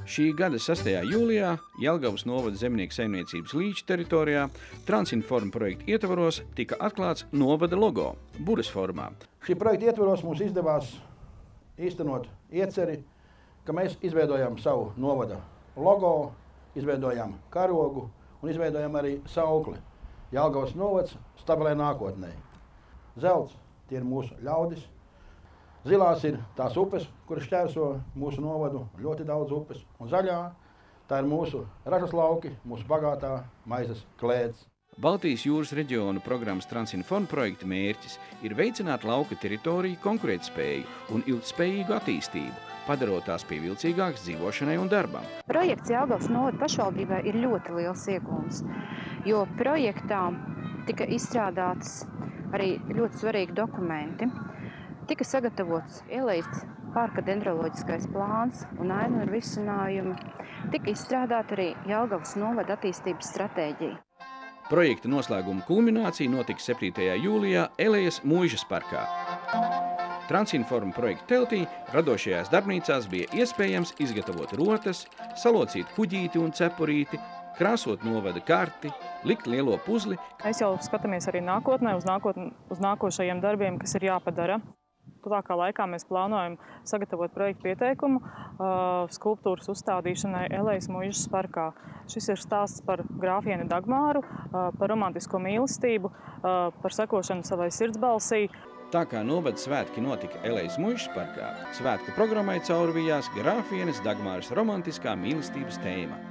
Šī gada 6. jūlijā Jelgavas novada zemnieku saimniecības Līča teritorijā Transinform projekta ietvaros tika atklāts novada logo buras formā. Šī projekta ietvaros mums izdevās īstenot ieceri, ka mēs izveidojam savu novada logo, izveidojam karogu un izveidojam arī saukli. Jelgavas novads stabilai nākotnē. Zelts tie ir mūsu ļaudis. Zilās ir tās upes, kuras šķērso mūsu novadu, ļoti daudz upes. Un zaļā tā ir mūsu ražas lauki, mūsu bagātā maizes klēts. Baltijas jūras reģionu programmas Transinform projekta mērķis ir veicināt lauka teritoriju konkurētspēju un ilgtspējīgu attīstību, padarot tās pievilcīgākas dzīvošanai un darbam. Projekts Jelgavas novada pašvaldībai ir ļoti liels iegūms, jo projektā tika izstrādāts arī ļoti svarīgi dokumenti. Tika sagatavots Elejas parka dendroloģiskais plāns un ainu ar risinājumu. Tika izstrādāta arī Jelgavas novada attīstības stratēģija. Projekta noslēguma kulminācija notika 7. jūlijā Elejas muižas parkā. Transinform projekta teltī radošajās darbnīcās bija iespējams izgatavot rotas, salocīt kuģīti un cepurīti, krāsot novada karti, likt lielo puzli. Mēs jau skatāmies arī nākotnē, uz nākošajiem darbiem, kas ir jāpadara. Tuvākā laikā mēs plānojam sagatavot projektu pieteikumu skulptūras uzstādīšanai Elejas muižas parkā. Šis ir stāsts par grāfieni Dagmāru, par romantisko mīlestību, par sekošanu savai sirdsbalsī. Tā kā novada svētki notika Elejas muižas parkā, svētku programmai caurvijās grāfienes Dagmāras romantiskā mīlestības tēma.